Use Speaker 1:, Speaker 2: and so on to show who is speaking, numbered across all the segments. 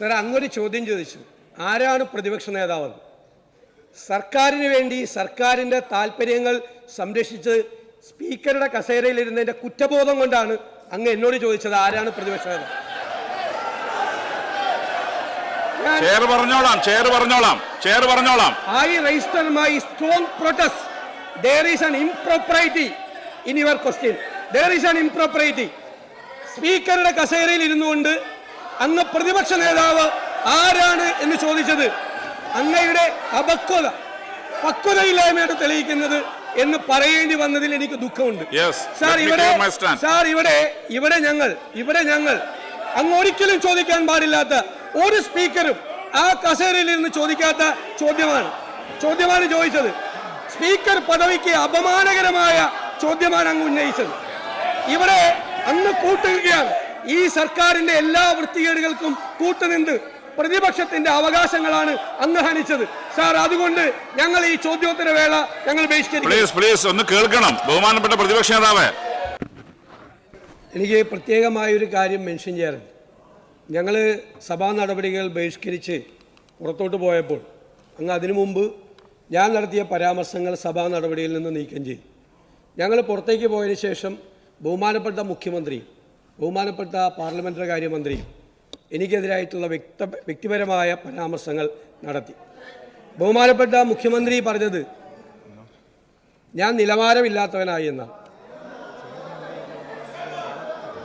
Speaker 1: Sir, അങ്ങൊരു ചോദ്യം ചോദിച്ചു, ആരാണ് പ്രതിപക്ഷ നേതാവ്? സർക്കാരിന് വേണ്ടി സർക്കാരിൻ്റെ താല്പര്യങ്ങൾ സംരക്ഷിച്ച് സ്പീക്കറുടെ കസേരയിൽ ഇരുന്നതിൻ്റെ കുറ്റബോധം കൊണ്ടാണ് അങ്ങ് എന്നോട് ചോദിച്ചത് ആരാണ് പ്രതിപക്ഷ നേതാവ്. I register my strong protest. There is an impropriety in your question. There is an impropriety. സ്പീക്കറുടെ കസേരയിൽ ഇരുന്നുകൊണ്ട് അങ്ങ് പ്രതിപക്ഷ നേതാവ് ആരാണ് എന്ന് ചോദിച്ചത് അങ്ങയുടെ പക്വതയില്ലായ്മയാണ് തെളിയിക്കുന്നത് എന്ന് പറയേണ്ടി വന്നതിൽ എനിക്ക് ദുഃഖമുണ്ട്. സാർ, ഇവിടെ ഞങ്ങൾ അങ്ങ് ഒരിക്കലും ചോദിക്കാൻ പാടില്ലാത്ത ഒരു സ്പീക്കറും ആ കസേരയിൽ ഇരുന്ന് ചോദിക്കാത്ത ചോദ്യമാണ് ചോദിച്ചത്. സ്പീക്കർ പദവിക്ക് അപമാനകരമായ ചോദ്യമാണ് അങ്ങ് ഉന്നയിച്ചത്. ഇവിടെ അങ്ങ് കൂട്ടുകയാണ്. ഈ സർക്കാരിന്റെ എല്ലാ വൃത്തികേടുകൾക്കും കൂട്ടുനിന്ന് പ്രതിപക്ഷത്തിന്റെ അവകാശങ്ങളാണ് അങ്ങ് ഹനിച്ചത്. സാർ, അതുകൊണ്ട് ഞങ്ങൾ ഈ ചോദ്യോത്തര വേള ഞങ്ങൾ
Speaker 2: കേൾക്കണം. ബഹുമാനപ്പെട്ട പ്രതിപക്ഷ നേതാവ്,
Speaker 1: എനിക്ക് പ്രത്യേകമായൊരു കാര്യം മെൻഷൻ ചെയ്യാറുണ്ട്. ഞങ്ങൾ സഭാ നടപടികൾ ബഹിഷ്കരിച്ച് പുറത്തോട്ട് പോയപ്പോൾ അങ്ങ് അതിനു മുമ്പ് ഞാൻ നടത്തിയ പരാമർശങ്ങൾ സഭാ നടപടിയിൽ നിന്ന് നീക്കം ചെയ്തു. ഞങ്ങൾ പുറത്തേക്ക് പോയതിനു ശേഷം ബഹുമാനപ്പെട്ട മുഖ്യമന്ത്രിയും ബഹുമാനപ്പെട്ട പാർലമെൻ്ററി കാര്യമന്ത്രിയും എനിക്കെതിരായിട്ടുള്ള വ്യക്തിപരമായ പരാമർശങ്ങൾ നടത്തി. ബഹുമാനപ്പെട്ട മുഖ്യമന്ത്രി പറഞ്ഞത് ഞാൻ നിലവാരമില്ലാത്തവനായി എന്നാണ്.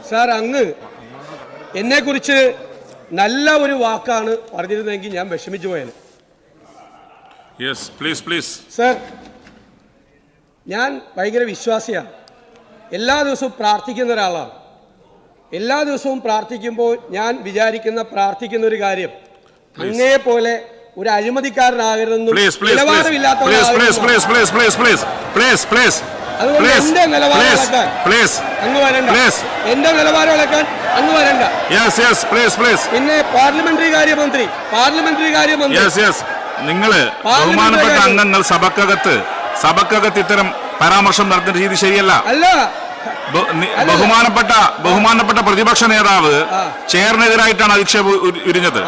Speaker 1: സാർ, അങ്ങ് എന്നെക്കുറിച്ച് നല്ല ഒരു വാക്കാണ് പറഞ്ഞിരുന്നെങ്കിൽ ഞാൻ വിഷമിച്ചു പോയത്. സാർ, ഞാൻ ഭയങ്കര വിശ്വാസിയാണ്. എല്ലാ ദിവസവും പ്രാർത്ഥിക്കുന്ന ഒരാളാണ്. എല്ലാ ദിവസവും പ്രാർത്ഥിക്കുമ്പോൾ ഞാൻ പ്രാർത്ഥിക്കുന്ന ഒരു കാര്യം അങ്ങയെ പോലെ ഒരു അഴിമതിക്കാരനാകരുതെന്നും അതുകൊണ്ട് എന്റെ നിലവാരം ഇളക്കാൻ അങ്ങ് വരണ്ട. എന്റെ നിലവാരം ഇളക്കാൻ അങ്ങ് വരണ്ട. പിന്നെ പാർലമെന്ററി കാര്യമന്ത്രി
Speaker 2: നിങ്ങള് ബഹുമാനപ്പെട്ട അംഗങ്ങൾ സഭക്കകത്ത് ഇത്തരം പരാമർശം നടത്തുന്ന രീതി ശരിയല്ല. ബഹുമാനപ്പെട്ട പ്രതിപക്ഷ നേതാവ് ചെയറിനെതിരായിട്ടാണ് അധിക്ഷേപം ഉരിഞ്ഞത്.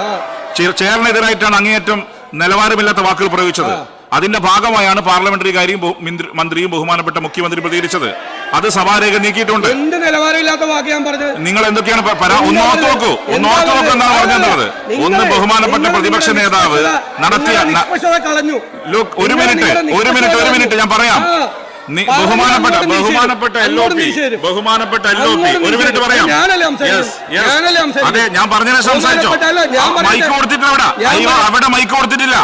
Speaker 2: ചെയറിനെതിരായിട്ടാണ് അങ്ങേയറ്റം നിലവാരമില്ലാത്ത വാക്കുകൾ പ്രയോഗിച്ചത്. അതിന്റെ ഭാഗമായാണ് പാർലമെന്ററി കാര്യം മന്ത്രിയും ബഹുമാനപ്പെട്ട മുഖ്യമന്ത്രി പ്രതികരിച്ചത്. അത് സഭാരേഖ നീക്കിയിട്ടുണ്ട്. നിങ്ങൾ എന്തൊക്കെയാണ് ഒന്നോർത്ത് നോക്കൂ എന്നാണ് പറഞ്ഞത്. ഒന്ന്, ബഹുമാനപ്പെട്ട പ്രതിപക്ഷ നേതാവ് നടത്തിയ ഒരു മിനിറ്റ് ഞാൻ പറയാം. ബഹുമാനപ്പെട്ട LOP ഒരു മിനിറ്റ് പറയാം. അതെ, ഞാൻ പറഞ്ഞതിനെ സംസാരിച്ചോ? മൈക്ക് കൊടുത്തിട്ടില്ല അവിടെ മൈക്ക് കൊടുത്തിട്ടില്ല.